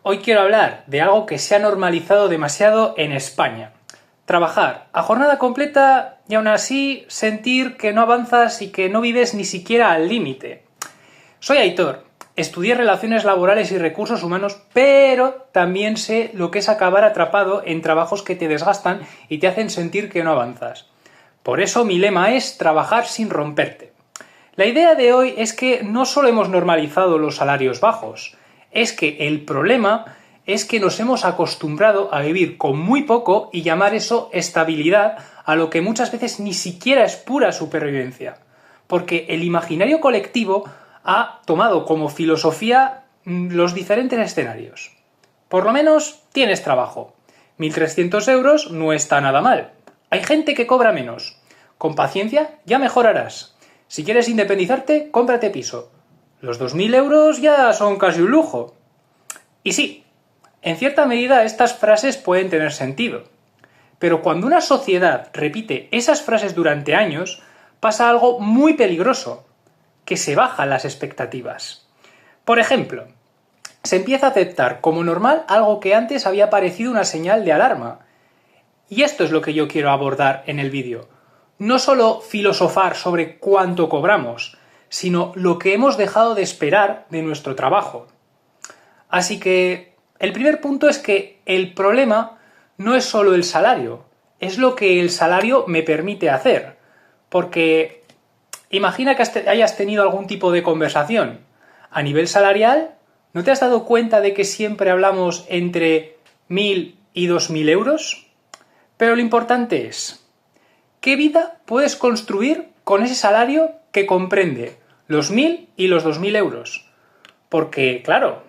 Hoy quiero hablar de algo que se ha normalizado demasiado en España. Trabajar a jornada completa y aún así sentir que no avanzas y que no vives ni siquiera al límite. Soy Aitor, estudié Relaciones Laborales y Recursos Humanos, pero también sé lo que es acabar atrapado en trabajos que te desgastan y te hacen sentir que no avanzas. Por eso mi lema es trabajar sin romperte. La idea de hoy es que no solo hemos normalizado los salarios bajos, es que el problema es que nos hemos acostumbrado a vivir con muy poco y llamar eso estabilidad a lo que muchas veces ni siquiera es pura supervivencia. Porque el imaginario colectivo ha tomado como filosofía los diferentes escenarios. Por lo menos tienes trabajo. 1.300 euros no está nada mal. Hay gente que cobra menos. Con paciencia ya mejorarás. Si quieres independizarte, cómprate piso. Los 2.000 euros ya son casi un lujo. Y sí, en cierta medida estas frases pueden tener sentido. Pero cuando una sociedad repite esas frases durante años, pasa algo muy peligroso, que se bajan las expectativas. Por ejemplo, se empieza a aceptar como normal algo que antes había parecido una señal de alarma. Y esto es lo que yo quiero abordar en el vídeo. No solo filosofar sobre cuánto cobramos, sino lo que hemos dejado de esperar de nuestro trabajo. Así que el primer punto es que el problema no es solo el salario, es lo que el salario me permite hacer. Porque imagina que hayas tenido algún tipo de conversación. A nivel salarial, ¿no te has dado cuenta de que siempre hablamos entre 1.000 y 2.000 euros? Pero lo importante es, ¿qué vida puedes construir con ese salario que comprende los 1.000 y los 2.000 euros? Porque, claro,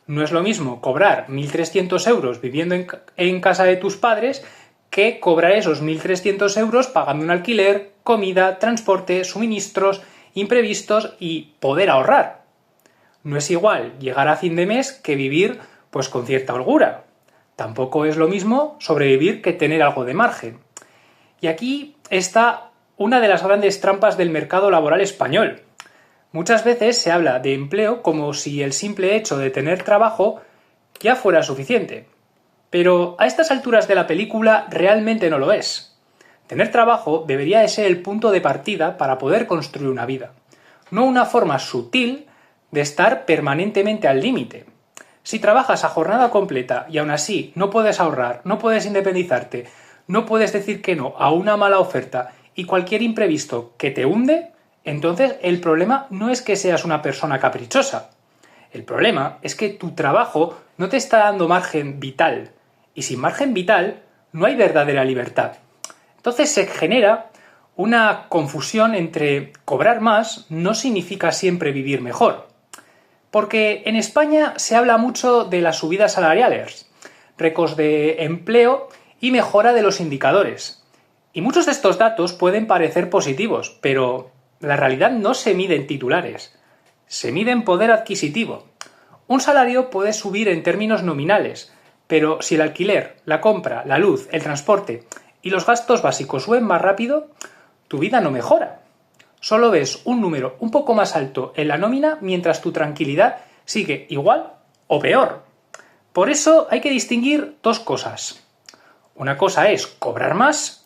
no es lo mismo cobrar 1.300 euros viviendo en casa de tus padres que cobrar esos 1.300 euros pagando un alquiler, comida, transporte, suministros, imprevistos y poder ahorrar. No es igual llegar a fin de mes que vivir pues con cierta holgura. Tampoco es lo mismo sobrevivir que tener algo de margen. Y aquí está una de las grandes trampas del mercado laboral español. Muchas veces se habla de empleo como si el simple hecho de tener trabajo ya fuera suficiente. Pero a estas alturas de la película realmente no lo es. Tener trabajo debería de ser el punto de partida para poder construir una vida, no una forma sutil de estar permanentemente al límite. Si trabajas a jornada completa y aún así no puedes ahorrar, no puedes independizarte, no puedes decir que no a una mala oferta y cualquier imprevisto que te hunde, entonces el problema no es que seas una persona caprichosa. El problema es que tu trabajo no te está dando margen vital. Y sin margen vital no hay verdadera libertad. Entonces se genera una confusión entre cobrar más no significa siempre vivir mejor. Porque en España se habla mucho de las subidas salariales, récords de empleo y mejora de los indicadores. Y muchos de estos datos pueden parecer positivos, pero la realidad no se mide en titulares, se mide en poder adquisitivo. Un salario puede subir en términos nominales, pero si el alquiler, la compra, la luz, el transporte y los gastos básicos suben más rápido, tu vida no mejora. Solo ves un número un poco más alto en la nómina mientras tu tranquilidad sigue igual o peor. Por eso hay que distinguir dos cosas. Una cosa es cobrar más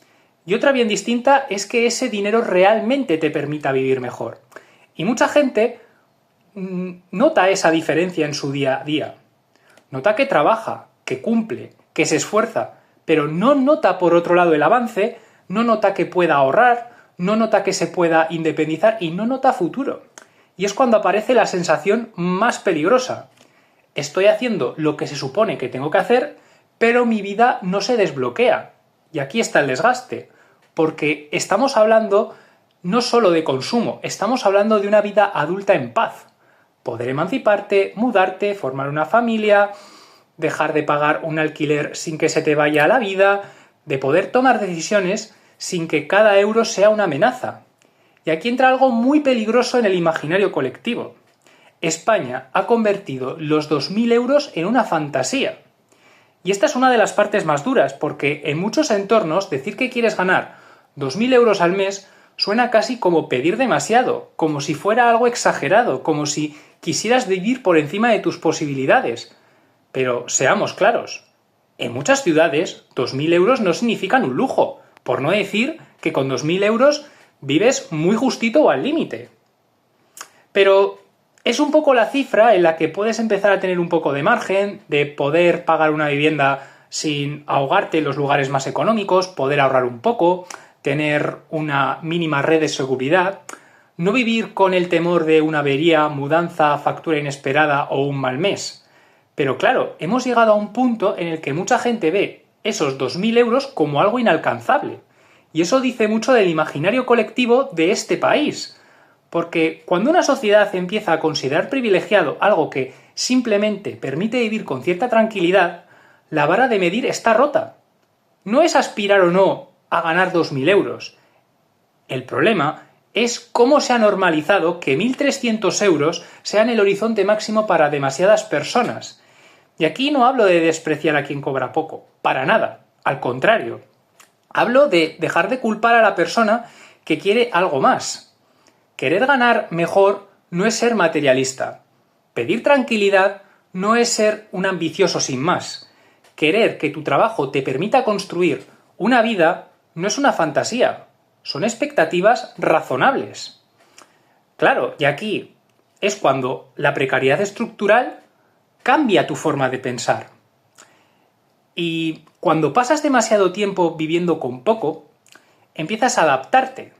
y otra bien distinta es que ese dinero realmente te permita vivir mejor. Y mucha gente nota esa diferencia en su día a día. Nota que trabaja, que cumple, que se esfuerza, pero no nota por otro lado el avance, no nota que pueda ahorrar, no nota que se pueda independizar y no nota futuro. Y es cuando aparece la sensación más peligrosa. Estoy haciendo lo que se supone que tengo que hacer, pero mi vida no se desbloquea. Y aquí está el desgaste, porque estamos hablando no solo de consumo, estamos hablando de una vida adulta en paz. Poder emanciparte, mudarte, formar una familia, dejar de pagar un alquiler sin que se te vaya la vida, de poder tomar decisiones sin que cada euro sea una amenaza. Y aquí entra algo muy peligroso en el imaginario colectivo. España ha convertido los 2.000 euros en una fantasía. Y esta es una de las partes más duras, porque en muchos entornos decir que quieres ganar 2.000 euros al mes suena casi como pedir demasiado, como si fuera algo exagerado, como si quisieras vivir por encima de tus posibilidades. Pero seamos claros, en muchas ciudades 2.000 euros no significan un lujo, por no decir que con 2.000 euros vives muy justito o al límite. Pero es un poco la cifra en la que puedes empezar a tener un poco de margen, de poder pagar una vivienda sin ahogarte en los lugares más económicos, poder ahorrar un poco, tener una mínima red de seguridad, no vivir con el temor de una avería, mudanza, factura inesperada o un mal mes. Pero claro, hemos llegado a un punto en el que mucha gente ve esos 2.000 euros como algo inalcanzable. Y eso dice mucho del imaginario colectivo de este país. Porque cuando una sociedad empieza a considerar privilegiado algo que simplemente permite vivir con cierta tranquilidad, la vara de medir está rota. No es aspirar o no a ganar 2.000 euros. El problema es cómo se ha normalizado que 1.300 euros sean el horizonte máximo para demasiadas personas. Y aquí no hablo de despreciar a quien cobra poco, para nada, al contrario. Hablo de dejar de culpar a la persona que quiere algo más. Querer ganar mejor no es ser materialista. Pedir tranquilidad no es ser un ambicioso sin más. Querer que tu trabajo te permita construir una vida no es una fantasía, son expectativas razonables. Claro, y aquí es cuando la precariedad estructural cambia tu forma de pensar. Y cuando pasas demasiado tiempo viviendo con poco, empiezas a adaptarte.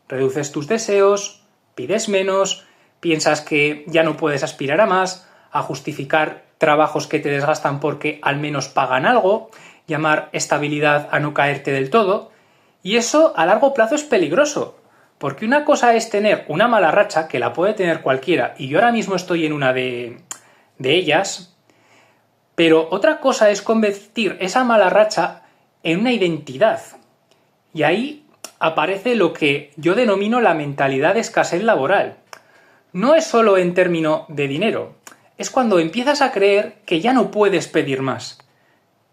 Reduces tus deseos, pides menos, piensas que ya no puedes aspirar a más, a justificar trabajos que te desgastan porque al menos pagan algo, llamar estabilidad a no caerte del todo, y eso a largo plazo es peligroso, porque una cosa es tener una mala racha, que la puede tener cualquiera, y yo ahora mismo estoy en una de ellas, pero otra cosa es convertir esa mala racha en una identidad, y ahí aparece lo que yo denomino la mentalidad de escasez laboral. No es solo en términos de dinero, es cuando empiezas a creer que ya no puedes pedir más,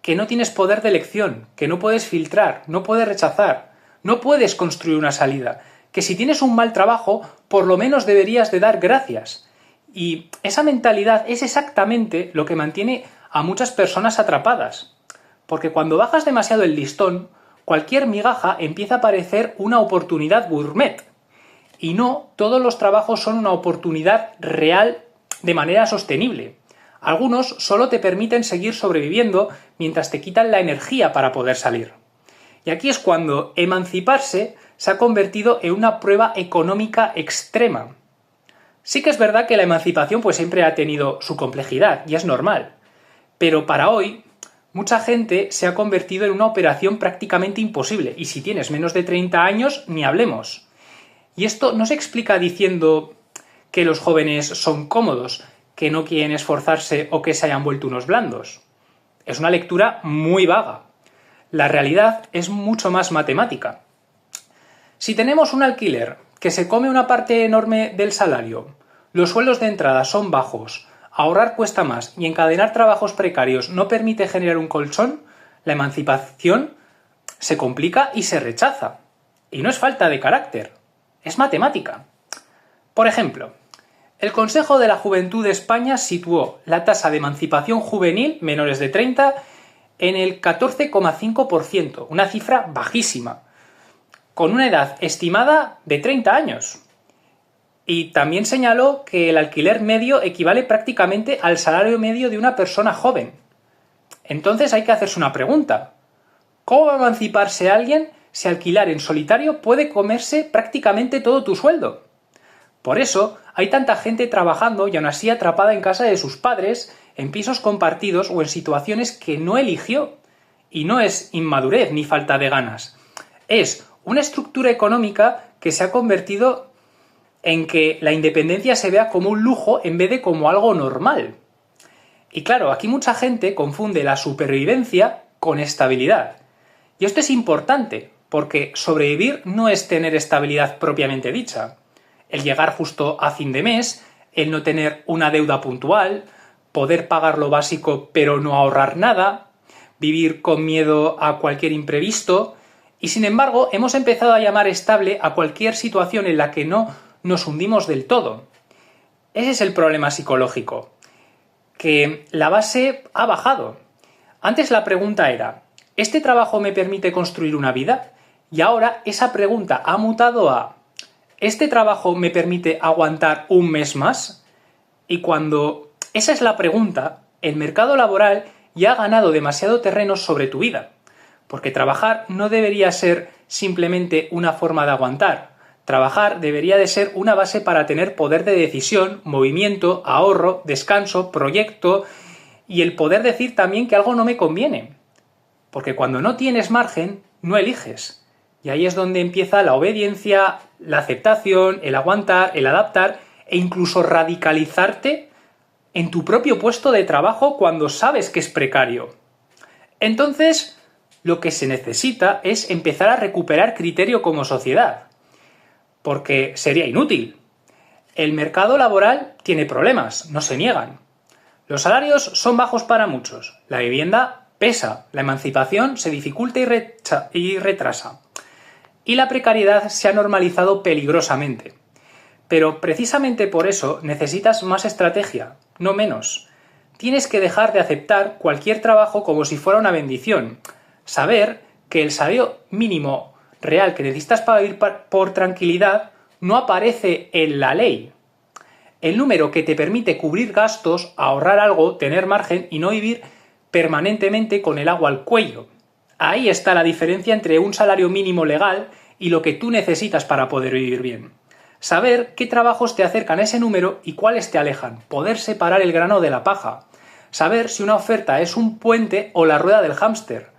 que no tienes poder de elección, que no puedes filtrar, no puedes rechazar, no puedes construir una salida, que si tienes un mal trabajo, por lo menos deberías de dar gracias. Y esa mentalidad es exactamente lo que mantiene a muchas personas atrapadas, porque cuando bajas demasiado el listón, cualquier migaja empieza a parecer una oportunidad gourmet. Y no todos los trabajos son una oportunidad real de manera sostenible. Algunos solo te permiten seguir sobreviviendo mientras te quitan la energía para poder salir. Y aquí es cuando emanciparse se ha convertido en una prueba económica extrema. Sí que es verdad que la emancipación pues siempre ha tenido su complejidad, y es normal. Pero para hoy, mucha gente se ha convertido en una operación prácticamente imposible, y si tienes menos de 30 años, ni hablemos. Y esto no se explica diciendo que los jóvenes son cómodos, que no quieren esforzarse o que se hayan vuelto unos blandos. Es una lectura muy vaga. La realidad es mucho más matemática. Si tenemos un alquiler que se come una parte enorme del salario, los sueldos de entrada son bajos, ahorrar cuesta más y encadenar trabajos precarios no permite generar un colchón, la emancipación se complica y se rechaza. Y no es falta de carácter, es matemática. Por ejemplo, el Consejo de la Juventud de España situó la tasa de emancipación juvenil menores de 30 en el 14,5%, una cifra bajísima, con una edad estimada de 30 años. Y también señaló que el alquiler medio equivale prácticamente al salario medio de una persona joven. Entonces hay que hacerse una pregunta. ¿Cómo va a emanciparse alguien si alquilar en solitario puede comerse prácticamente todo tu sueldo? Por eso hay tanta gente trabajando y aún así atrapada en casa de sus padres, en pisos compartidos o en situaciones que no eligió. Y no es inmadurez ni falta de ganas. Es una estructura económica que se ha convertido en que la independencia se vea como un lujo en vez de como algo normal. Y claro, aquí mucha gente confunde la supervivencia con estabilidad. Y esto es importante, porque sobrevivir no es tener estabilidad propiamente dicha. El llegar justo a fin de mes, el no tener una deuda puntual, poder pagar lo básico pero no ahorrar nada, vivir con miedo a cualquier imprevisto, y sin embargo hemos empezado a llamar estable a cualquier situación en la que no nos hundimos del todo. Ese es el problema psicológico. que la base ha bajado. Antes la pregunta era, ¿este trabajo me permite construir una vida? Y ahora esa pregunta ha mutado a, ¿este trabajo me permite aguantar un mes más? Y cuando esa es la pregunta, el mercado laboral ya ha ganado demasiado terreno sobre tu vida. Porque trabajar no debería ser simplemente una forma de aguantar. Trabajar debería de ser una base para tener poder de decisión, movimiento, ahorro, descanso, proyecto y el poder decir también que algo no me conviene. Porque cuando no tienes margen, no eliges. Y ahí es donde empieza la obediencia, la aceptación, el aguantar, el adaptar e incluso radicalizarte en tu propio puesto de trabajo cuando sabes que es precario. Entonces, lo que se necesita es empezar a recuperar criterio como sociedad. Porque sería inútil. El mercado laboral tiene problemas, no se niegan. Los salarios son bajos para muchos, la vivienda pesa, la emancipación se dificulta y retrasa. Y la precariedad se ha normalizado peligrosamente. Pero precisamente por eso necesitas más estrategia, no menos. Tienes que dejar de aceptar cualquier trabajo como si fuera una bendición. Saber que el salario mínimo real que necesitas para vivir por tranquilidad no aparece en la ley. El número que te permite cubrir gastos, ahorrar algo, tener margen y no vivir permanentemente con el agua al cuello. Ahí está la diferencia entre un salario mínimo legal y lo que tú necesitas para poder vivir bien. Saber qué trabajos te acercan a ese número y cuáles te alejan. Poder separar el grano de la paja. Saber si una oferta es un puente o la rueda del hámster.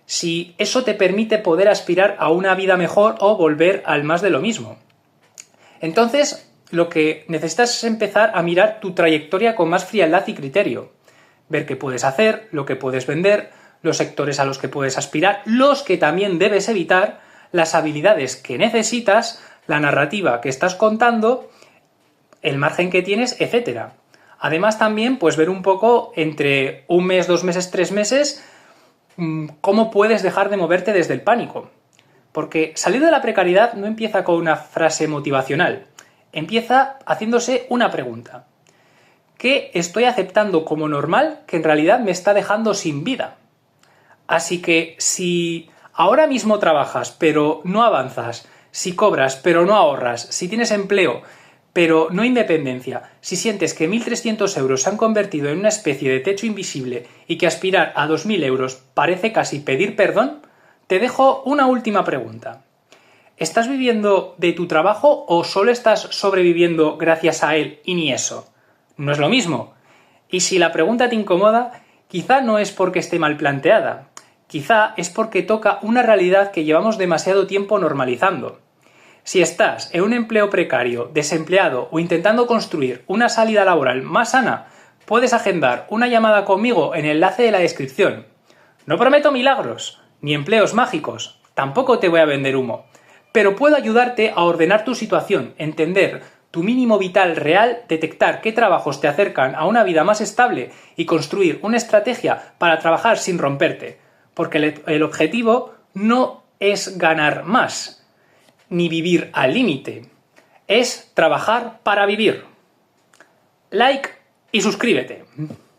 Si eso te permite poder aspirar a una vida mejor o volver al más de lo mismo. Entonces, lo que necesitas es empezar a mirar tu trayectoria con más frialdad y criterio. Ver qué puedes hacer, lo que puedes vender, los sectores a los que puedes aspirar, los que también debes evitar, las habilidades que necesitas, la narrativa que estás contando, el margen que tienes, etc. Además también, pues ver un poco entre un mes, 2 meses, 3 meses, cómo puedes dejar de moverte desde el pánico. Porque salir de la precariedad no empieza con una frase motivacional, empieza haciéndose una pregunta. ¿Qué estoy aceptando como normal que en realidad me está dejando sin vida? Así que si ahora mismo trabajas pero no avanzas, si cobras pero no ahorras, si tienes empleo pero no independencia, si sientes que 1.300 euros se han convertido en una especie de techo invisible y que aspirar a 2.000 euros parece casi pedir perdón, te dejo una última pregunta. ¿Estás viviendo de tu trabajo o solo estás sobreviviendo gracias a él y ni eso? No es lo mismo. Y si la pregunta te incomoda, quizá no es porque esté mal planteada. Quizá es porque toca una realidad que llevamos demasiado tiempo normalizando. Si estás en un empleo precario, desempleado o intentando construir una salida laboral más sana, puedes agendar una llamada conmigo en el enlace de la descripción. No prometo milagros, ni empleos mágicos, tampoco te voy a vender humo, pero puedo ayudarte a ordenar tu situación, entender tu mínimo vital real, detectar qué trabajos te acercan a una vida más estable y construir una estrategia para trabajar sin romperte, porque el objetivo no es ganar más, ni vivir al límite, es trabajar para vivir. Like y suscríbete.